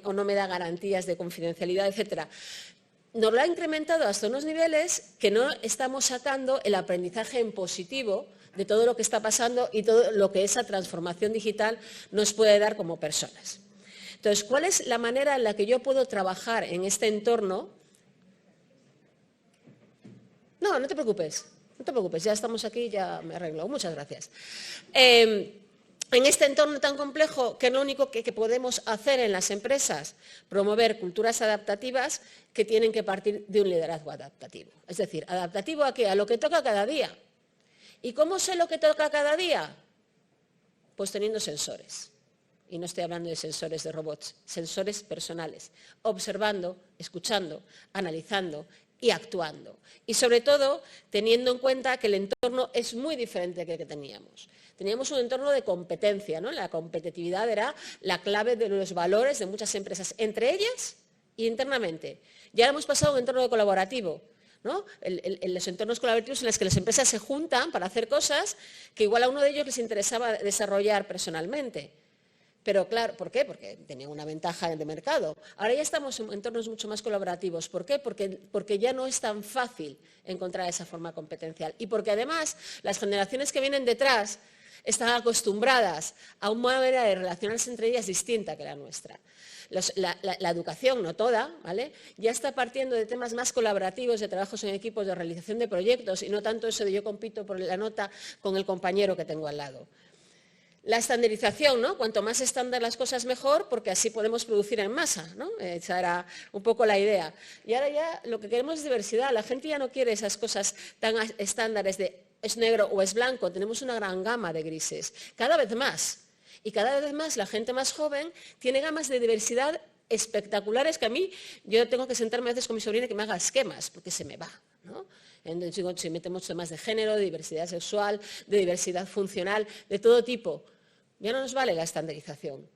o no me da garantías de confidencialidad, etcétera. Nos lo ha incrementado hasta unos niveles que no estamos sacando el aprendizaje en positivo de todo lo que está pasando y todo lo que esa transformación digital nos puede dar como personas. Entonces, ¿cuál es la manera en la que yo puedo trabajar en este entorno? No, no te preocupes, ya estamos aquí, ya me arreglo. Muchas gracias. En este entorno tan complejo, que es lo único que podemos hacer en las empresas, promover culturas adaptativas que tienen que partir de un liderazgo adaptativo. Es decir, ¿adaptativo a qué? A lo que toca cada día. ¿Y cómo sé lo que toca cada día? Pues teniendo sensores. Y no estoy hablando de sensores de robots, sensores personales, observando, escuchando, analizando y actuando. Y sobre todo, teniendo en cuenta que el entorno es muy diferente del que teníamos. Teníamos un entorno de competencia, ¿no? La competitividad era la clave de los valores de muchas empresas, entre ellas y internamente. Ya hemos pasado a un entorno colaborativo, ¿no? En los entornos colaborativos en los que las empresas se juntan para hacer cosas que igual a uno de ellos les interesaba desarrollar personalmente. Pero claro, ¿por qué? Porque tenía una ventaja de mercado. Ahora ya estamos en entornos mucho más colaborativos. ¿Por qué? Porque ya no es tan fácil encontrar esa forma competencial. Y porque además las generaciones que vienen detrás están acostumbradas a una manera de relacionarse entre ellas distinta que la nuestra. La educación, no toda, ¿vale? Ya está partiendo de temas más colaborativos, de trabajos en equipos, de realización de proyectos y no tanto eso de yo compito por la nota con el compañero que tengo al lado. La estandarización, ¿no? Cuanto más estándar las cosas mejor, porque así podemos producir en masa, ¿no? Esa era un poco la idea. Y ahora ya lo que queremos es diversidad. La gente ya no quiere esas cosas tan estándares de es negro o es blanco. Tenemos una gran gama de grises, cada vez más. Y cada vez más la gente más joven tiene gamas de diversidad espectaculares que a mí, yo tengo que sentarme a veces con mi sobrina que me haga esquemas, porque se me va, ¿no? Si metemos temas de género, de diversidad sexual, de diversidad funcional, de todo tipo. Ya no nos vale la estandarización.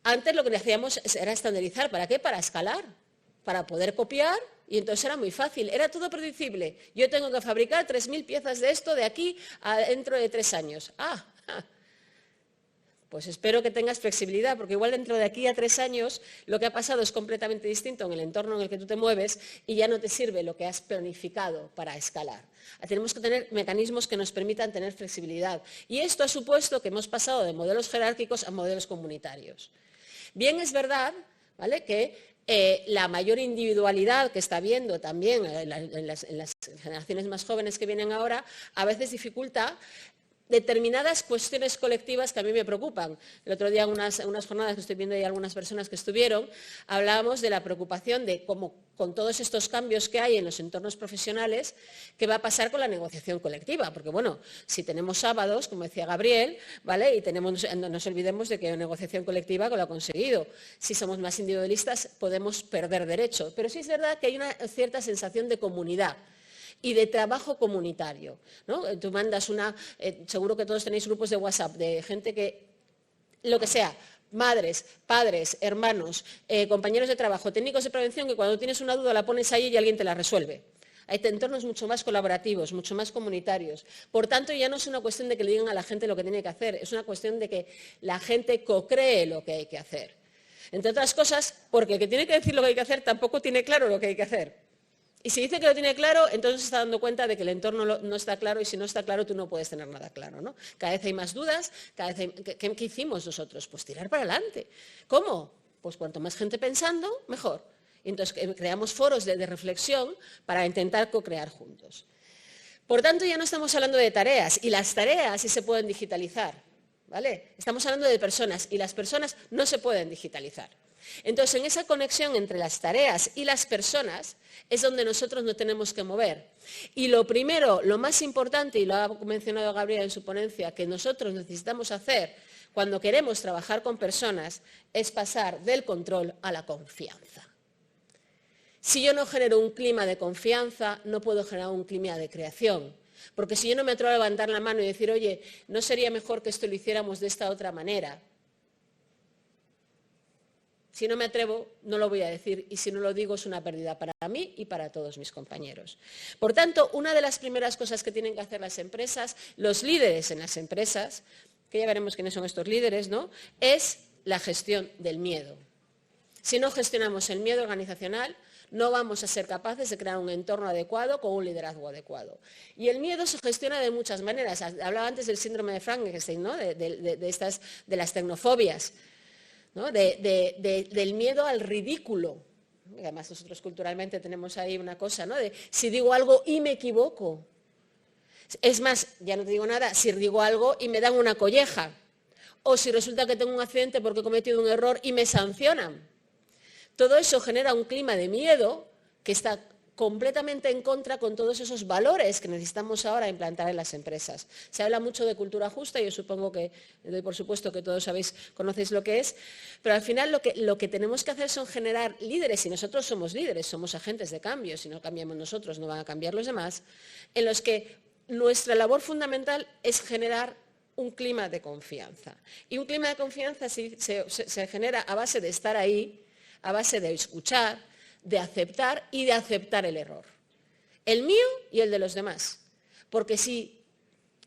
Antes lo que hacíamos era estandarizar. ¿Para qué? Para escalar, para poder copiar, y entonces era muy fácil, era todo predecible. Yo tengo que fabricar 3.000 piezas de esto de aquí a dentro de 3 años. Pues espero que tengas flexibilidad, porque igual dentro de aquí a 3 años lo que ha pasado es completamente distinto en el entorno en el que tú te mueves y ya no te sirve lo que has planificado para escalar. Tenemos que tener mecanismos que nos permitan tener flexibilidad. Y esto ha supuesto que hemos pasado de modelos jerárquicos a modelos comunitarios. Bien, es verdad, ¿vale?, que la mayor individualidad que está habiendo también en las generaciones más jóvenes que vienen ahora, a veces dificulta determinadas cuestiones colectivas que a mí me preocupan. El otro día, en unas jornadas que estoy viendo ahí algunas personas que estuvieron, hablábamos de la preocupación de cómo, con todos estos cambios que hay en los entornos profesionales, qué va a pasar con la negociación colectiva. Porque, bueno, si tenemos sábados, como decía Gabriel, ¿vale?, y no nos olvidemos de que la negociación colectiva lo ha conseguido. Si somos más individualistas, podemos perder derechos. Pero sí es verdad que hay una cierta sensación de comunidad y de trabajo comunitario, ¿no? Tú mandas seguro que todos tenéis grupos de WhatsApp de gente que, lo que sea, madres, padres, hermanos, compañeros de trabajo, técnicos de prevención, que cuando tienes una duda la pones ahí y alguien te la resuelve. Hay entornos mucho más colaborativos, mucho más comunitarios. Por tanto, ya no es una cuestión de que le digan a la gente lo que tiene que hacer, es una cuestión de que la gente co-cree lo que hay que hacer. Entre otras cosas, porque el que tiene que decir lo que hay que hacer tampoco tiene claro lo que hay que hacer. Y si dice que lo tiene claro, entonces se está dando cuenta de que el entorno no está claro, y si no está claro tú no puedes tener nada claro, ¿no? Cada vez hay más dudas. ¿Qué hicimos nosotros? Pues tirar para adelante. ¿Cómo? Pues cuanto más gente pensando, mejor. Y entonces creamos foros de reflexión para intentar co-crear juntos. Por tanto, ya no estamos hablando de tareas, y las tareas sí se pueden digitalizar, ¿vale? Estamos hablando de personas, y las personas no se pueden digitalizar. Entonces, en esa conexión entre las tareas y las personas es donde nosotros nos tenemos que mover. Y lo primero, lo más importante, y lo ha mencionado Gabriela en su ponencia, que nosotros necesitamos hacer cuando queremos trabajar con personas, es pasar del control a la confianza. Si yo no genero un clima de confianza, no puedo generar un clima de creación. Porque si yo no me atrevo a levantar la mano y decir, oye, ¿no sería mejor que esto lo hiciéramos de esta otra manera? Si no me atrevo, no lo voy a decir, y si no lo digo es una pérdida para mí y para todos mis compañeros. Por tanto, una de las primeras cosas que tienen que hacer las empresas, los líderes en las empresas, que ya veremos quiénes son estos líderes, ¿no?, es la gestión del miedo. Si no gestionamos el miedo organizacional, no vamos a ser capaces de crear un entorno adecuado con un liderazgo adecuado. Y el miedo se gestiona de muchas maneras. Hablaba antes del síndrome de Frankenstein, ¿no? de las tecnofobias, ¿no? Del miedo al ridículo. Además, nosotros culturalmente tenemos ahí una cosa, ¿no? De si digo algo y me equivoco. Es más, ya no te digo nada, si digo algo y me dan una colleja. O si resulta que tengo un accidente porque he cometido un error y me sancionan. Todo eso genera un clima de miedo que está completamente en contra con todos esos valores que necesitamos ahora implantar en las empresas. Se habla mucho de cultura justa, y yo supongo que, doy por supuesto que todos conocéis lo que es, pero al final lo que tenemos que hacer son generar líderes, y nosotros somos líderes, somos agentes de cambio, si no cambiamos nosotros no van a cambiar los demás, en los que nuestra labor fundamental es generar un clima de confianza. Y un clima de confianza se genera a base de estar ahí, a base de escuchar, de aceptar y de aceptar el error. El mío y el de los demás. Porque si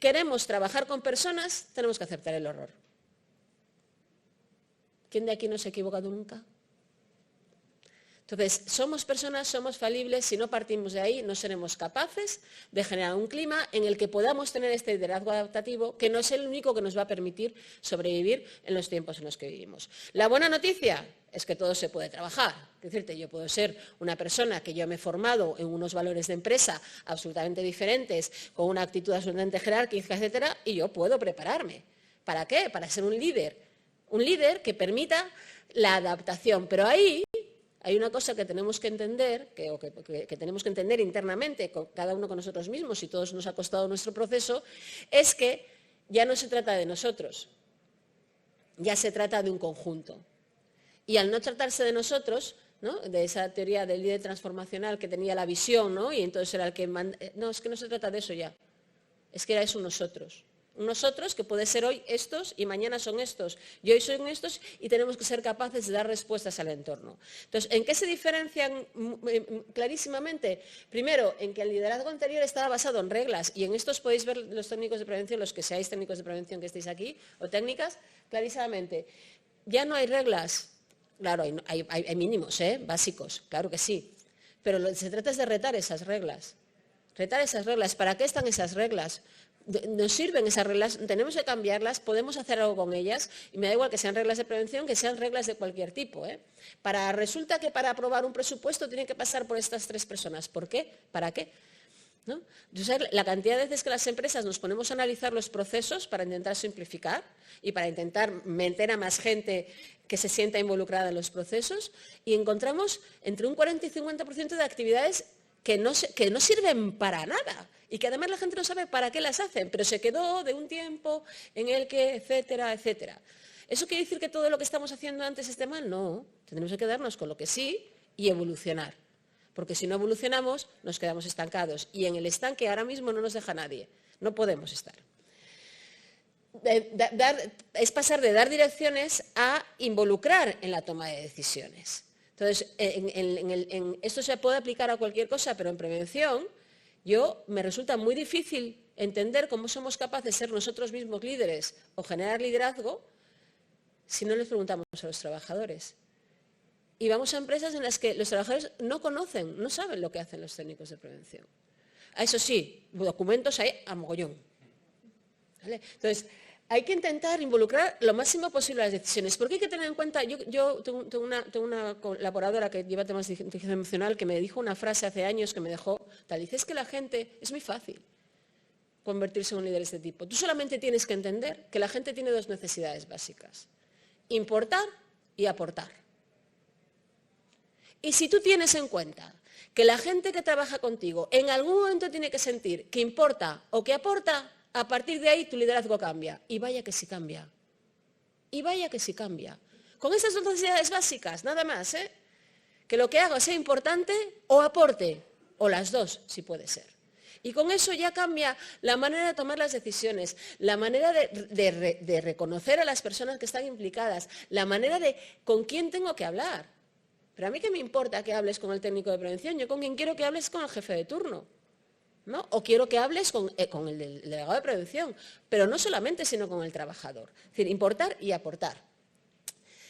queremos trabajar con personas, tenemos que aceptar el error. ¿Quién de aquí no se ha equivocado nunca? Entonces, somos personas, somos falibles, si no partimos de ahí no seremos capaces de generar un clima en el que podamos tener este liderazgo adaptativo, que no es el único que nos va a permitir sobrevivir en los tiempos en los que vivimos. La buena noticia es que todo se puede trabajar. Es decir, yo puedo ser una persona que yo me he formado en unos valores de empresa absolutamente diferentes, con una actitud absolutamente jerárquica, etcétera, y yo puedo prepararme. ¿Para qué? Para ser un líder que permita la adaptación. Pero ahí hay una cosa que tenemos que entender, que tenemos que entender internamente, cada uno con nosotros mismos, y todos nos ha costado nuestro proceso, es que ya no se trata de nosotros, ya se trata de un conjunto. Y al no tratarse de nosotros, ¿no? De esa teoría del líder transformacional que tenía la visión, ¿no? Y entonces era el que no, es que no se trata de eso ya, es que era eso nosotros. Nosotros, que puede ser hoy estos y mañana son estos, y hoy son estos, y tenemos que ser capaces de dar respuestas al entorno. Entonces, ¿en qué se diferencian clarísimamente? Primero, en que el liderazgo anterior estaba basado en reglas, y en estos podéis ver los técnicos de prevención, los que seáis técnicos de prevención que estéis aquí, o técnicas, clarísimamente. Ya no hay reglas, claro, hay mínimos, básicos, claro que sí, pero lo que se trata es de retar esas reglas. Retar esas reglas. ¿Para qué están esas reglas? Nos sirven esas reglas, tenemos que cambiarlas, podemos hacer algo con ellas, y me da igual que sean reglas de prevención, que sean reglas de cualquier tipo. Resulta que para aprobar un presupuesto tiene que pasar por estas 3 personas. ¿Por qué? ¿Para qué? ¿No? La cantidad de veces que las empresas nos ponemos a analizar los procesos para intentar simplificar y para intentar meter a más gente que se sienta involucrada en los procesos, y encontramos entre un 40 y 50% de actividades que no sirven para nada, y que además la gente no sabe para qué las hacen, pero se quedó de un tiempo en el que, etcétera, etcétera. ¿Eso quiere decir que todo lo que estamos haciendo antes esté mal? No, tenemos que quedarnos con lo que sí y evolucionar, porque si no evolucionamos nos quedamos estancados, y en el estanque ahora mismo no nos deja nadie, no podemos estar. Es pasar de dar direcciones a involucrar en la toma de decisiones. Entonces, esto se puede aplicar a cualquier cosa, pero en prevención me resulta muy difícil entender cómo somos capaces de ser nosotros mismos líderes o generar liderazgo si no les preguntamos a los trabajadores. Y vamos a empresas en las que los trabajadores no conocen, no saben lo que hacen los técnicos de prevención. Eso sí, documentos hay a mogollón. ¿Vale? Entonces, hay que intentar involucrar lo máximo posible las decisiones, porque hay que tener en cuenta, yo tengo una colaboradora que lleva temas de inteligencia emocional que me dijo una frase hace años que me dejó tal, dice, es que la gente, es muy fácil convertirse en un líder de este tipo. Tú solamente tienes que entender que la gente tiene 2 necesidades básicas, importar y aportar. Y si tú tienes en cuenta que la gente que trabaja contigo en algún momento tiene que sentir que importa o que aporta, a partir de ahí tu liderazgo cambia. Y vaya que sí cambia. Y vaya que sí cambia. Con esas 2 necesidades básicas, nada más, que lo que haga sea importante o aporte, o las 2, si puede ser. Y con eso ya cambia la manera de tomar las decisiones, la manera de reconocer a las personas que están implicadas, la manera de con quién tengo que hablar. Pero a mí qué me importa que hables con el técnico de prevención, yo con quien quiero que hables con el jefe de turno. ¿No? O quiero que hables con el delegado de prevención, pero no solamente, sino con el trabajador. Es decir, importar y aportar.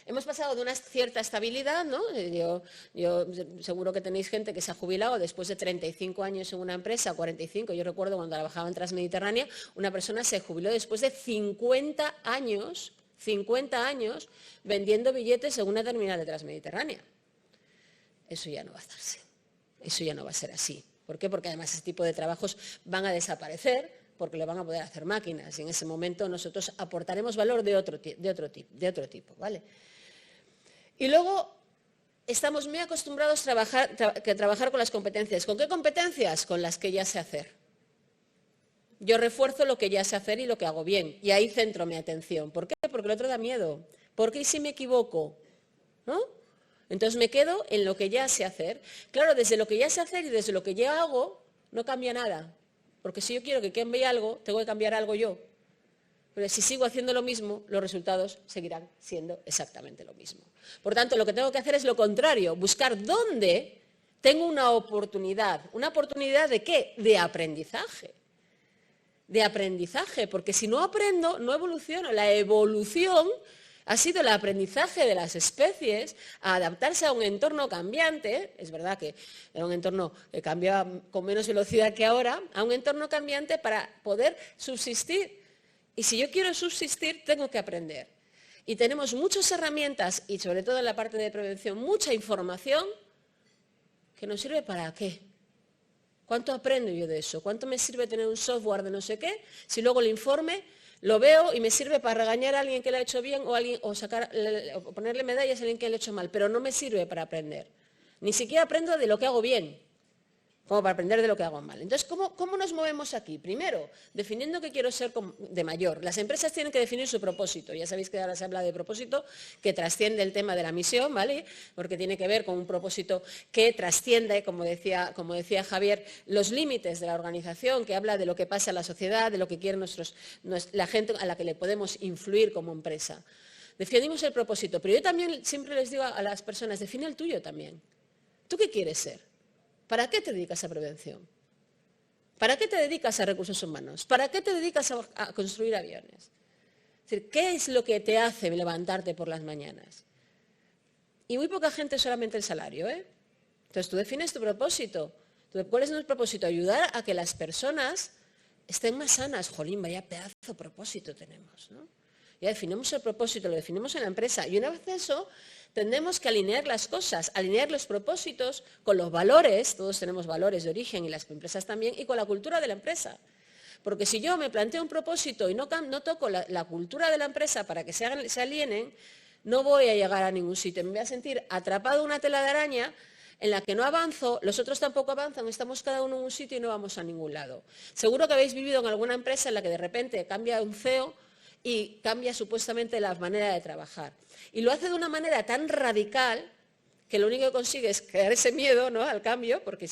Hemos pasado de una cierta estabilidad, ¿no? Yo seguro que tenéis gente que se ha jubilado después de 35 años en una empresa, 45, yo recuerdo cuando trabajaba en Transmediterránea, una persona se jubiló después de 50 años vendiendo billetes en una terminal de Transmediterránea. Eso ya no va a hacerse, eso ya no va a ser así. ¿Por qué? Porque además ese tipo de trabajos van a desaparecer, porque lo van a poder hacer máquinas y en ese momento nosotros aportaremos valor de otro tipo, ¿vale? Y luego estamos muy acostumbrados a trabajar con las competencias. ¿Con qué competencias? Con las que ya sé hacer. Yo refuerzo lo que ya sé hacer y lo que hago bien y ahí centro mi atención. ¿Por qué? Porque el otro da miedo. ¿Por qué si me equivoco? ¿No? Entonces me quedo en lo que ya sé hacer. Claro, desde lo que ya sé hacer y desde lo que ya hago no cambia nada. Porque si yo quiero que cambie algo, tengo que cambiar algo yo. Pero si sigo haciendo lo mismo, los resultados seguirán siendo exactamente lo mismo. Por tanto, lo que tengo que hacer es lo contrario, buscar dónde tengo una oportunidad. ¿Una oportunidad de qué? De aprendizaje. De aprendizaje, porque si no aprendo, no evoluciono. La evolución ha sido el aprendizaje de las especies a adaptarse a un entorno cambiante, es verdad que era un entorno que cambia con menos velocidad que ahora, a un entorno cambiante para poder subsistir. Y si yo quiero subsistir, tengo que aprender. Y tenemos muchas herramientas, y sobre todo en la parte de prevención, mucha información que nos sirve para qué. ¿Cuánto aprendo yo de eso? ¿Cuánto me sirve tener un software de no sé qué? Si luego el informe lo veo y me sirve para regañar a alguien que lo ha hecho bien o ponerle medallas a alguien que lo ha hecho mal, pero no me sirve para aprender. Ni siquiera aprendo de lo que hago bien, como para aprender de lo que hago mal. Entonces, ¿cómo nos movemos aquí? Primero, definiendo qué quiero ser de mayor. Las empresas tienen que definir su propósito. Ya sabéis que ahora se habla de propósito, que trasciende el tema de la misión, ¿vale? Porque tiene que ver con un propósito que trasciende, como decía Javier, los límites de la organización, que habla de lo que pasa en la sociedad, de lo que quiere la gente a la que le podemos influir como empresa. Definimos el propósito, pero yo también siempre les digo a las personas, define el tuyo también. ¿Tú qué quieres ser? ¿Para qué te dedicas a prevención? ¿Para qué te dedicas a recursos humanos? ¿Para qué te dedicas a construir aviones? Es decir, ¿qué es lo que te hace levantarte por las mañanas? Y muy poca gente solamente el salario, ¿eh? Entonces tú defines tu propósito. ¿Cuál es nuestro propósito? Ayudar a que las personas estén más sanas. Jolín, vaya pedazo de propósito tenemos, ¿no? Ya definimos el propósito, lo definimos en la empresa. Y una vez eso, tendremos que alinear las cosas, alinear los propósitos con los valores, todos tenemos valores de origen y las empresas también, y con la cultura de la empresa. Porque si yo me planteo un propósito y no toco la cultura de la empresa para que se alienen, no voy a llegar a ningún sitio. Me voy a sentir atrapado en una tela de araña en la que no avanzo, los otros tampoco avanzan, estamos cada uno en un sitio y no vamos a ningún lado. Seguro que habéis vivido en alguna empresa en la que de repente cambia un CEO y cambia supuestamente la manera de trabajar. Y lo hace de una manera tan radical que lo único que consigue es crear ese miedo, ¿no?, al cambio, porque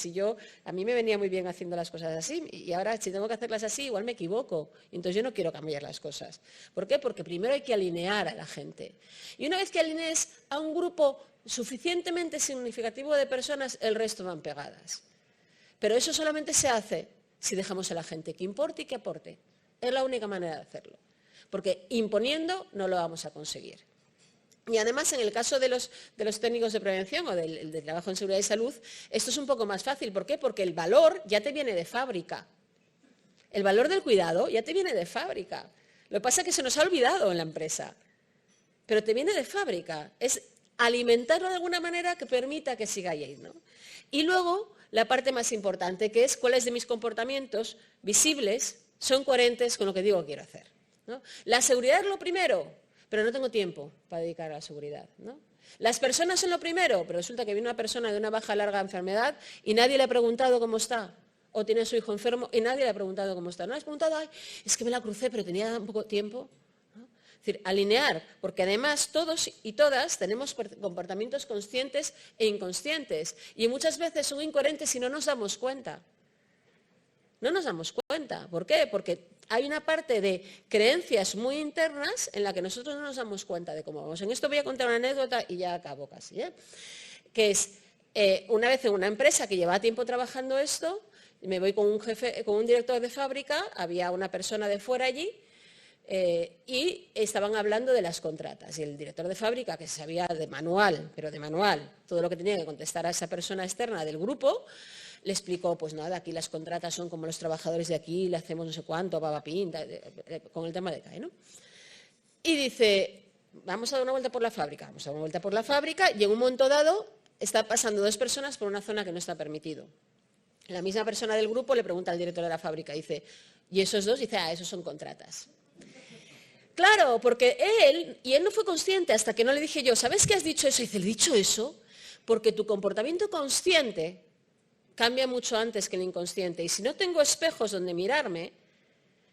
a mí me venía muy bien haciendo las cosas así y ahora si tengo que hacerlas así igual me equivoco. Entonces yo no quiero cambiar las cosas. ¿Por qué? Porque primero hay que alinear a la gente. Y una vez que alinees a un grupo suficientemente significativo de personas, el resto van pegadas. Pero eso solamente se hace si dejamos a la gente que importe y que aporte. Es la única manera de hacerlo. Porque imponiendo no lo vamos a conseguir. Y además, en el caso de los técnicos de prevención o del trabajo en seguridad y salud, esto es un poco más fácil. ¿Por qué? Porque el valor ya te viene de fábrica. El valor del cuidado ya te viene de fábrica. Lo que pasa es que se nos ha olvidado en la empresa. Pero te viene de fábrica. Es alimentarlo de alguna manera que permita que siga ahí, ¿no? Y luego, la parte más importante, que es cuáles de mis comportamientos visibles son coherentes con lo que digo que quiero hacer, ¿no? La seguridad es lo primero, pero no tengo tiempo para dedicar a la seguridad, ¿no? Las personas son lo primero, pero resulta que viene una persona de una baja larga enfermedad y nadie le ha preguntado cómo está. O tiene a su hijo enfermo y nadie le ha preguntado cómo está. No le has preguntado, ay, es que me la crucé, pero tenía un poco tiempo, ¿no? Es decir, alinear, porque además todos y todas tenemos comportamientos conscientes e inconscientes y muchas veces son incoherentes y no nos damos cuenta. No nos damos cuenta. ¿Por qué? Porque hay una parte de creencias muy internas en la que nosotros no nos damos cuenta de cómo vamos. En esto voy a contar una anécdota y ya acabo casi, ¿eh? Que es, una vez en una empresa que llevaba tiempo trabajando esto, me voy con un director de fábrica, había una persona de fuera allí, Y estaban hablando de las contratas. Y el director de fábrica, que sabía de manual, pero de manual, todo lo que tenía que contestar a esa persona externa del grupo, le explicó, pues nada, aquí las contratas son como los trabajadores de aquí, le hacemos no sé cuánto, papapín, con el tema de CAE, ¿no? Y dice, vamos a dar una vuelta por la fábrica. Vamos a dar una vuelta por la fábrica y en un momento dado está pasando 2 personas por una zona que no está permitido. La misma persona del grupo le pregunta al director de la fábrica, dice, ¿y esos 2? Dice, esos son contratas. Claro, porque él no fue consciente hasta que no le dije yo, ¿sabes que has dicho eso? Y dice, ¿le he dicho eso? Porque tu comportamiento consciente cambia mucho antes que el inconsciente. Y si no tengo espejos donde mirarme,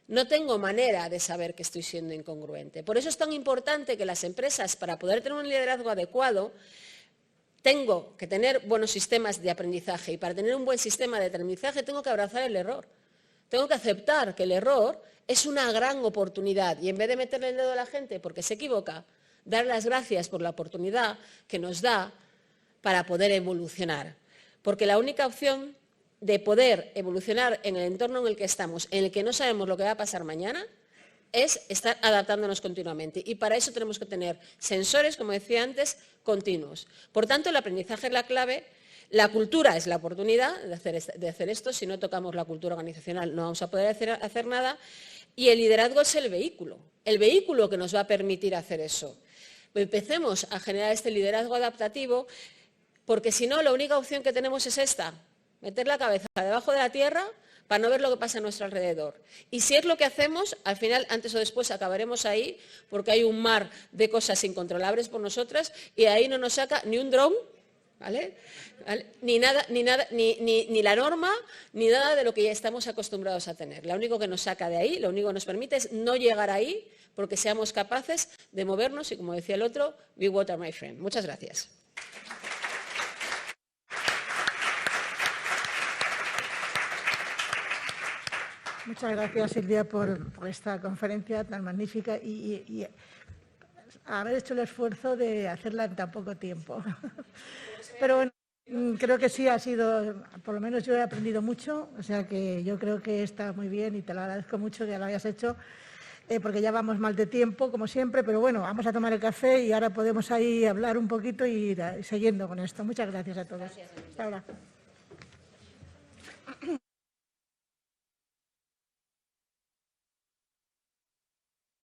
no tengo manera de saber que estoy siendo incongruente. Por eso es tan importante que las empresas, para poder tener un liderazgo adecuado, tengo que tener buenos sistemas de aprendizaje. Y para tener un buen sistema de aprendizaje tengo que abrazar el error. Tengo que aceptar que el error es una gran oportunidad y en vez de meterle el dedo a la gente porque se equivoca, dar las gracias por la oportunidad que nos da para poder evolucionar. Porque la única opción de poder evolucionar en el entorno en el que estamos, en el que no sabemos lo que va a pasar mañana, es estar adaptándonos continuamente. Y para eso tenemos que tener sensores, como decía antes, continuos. Por tanto, el aprendizaje es la clave. La cultura es la oportunidad de hacer esto. Si no tocamos la cultura organizacional no vamos a poder hacer nada. Y el liderazgo es el vehículo que nos va a permitir hacer eso. Empecemos a generar este liderazgo adaptativo, porque si no, la única opción que tenemos es esta, meter la cabeza debajo de la tierra para no ver lo que pasa a nuestro alrededor. Y si es lo que hacemos, al final, antes o después, acabaremos ahí, porque hay un mar de cosas incontrolables por nosotras y ahí no nos saca ni un dron, ¿vale? Ni la norma, ni nada de lo que ya estamos acostumbrados a tener. Lo único que nos saca de ahí, lo único que nos permite es no llegar ahí, porque seamos capaces de movernos y, como decía el otro, be water, my friend. Muchas gracias. Muchas gracias, Silvia, por esta conferencia tan magnífica y haber hecho el esfuerzo de hacerla en tan poco tiempo. Pero bueno, creo que sí ha sido, por lo menos yo he aprendido mucho, o sea que yo creo que está muy bien y te lo agradezco mucho que lo hayas hecho, porque ya vamos mal de tiempo, como siempre, pero bueno, vamos a tomar el café y ahora podemos ahí hablar un poquito y ir siguiendo con esto. Muchas gracias a todos. Hasta ahora.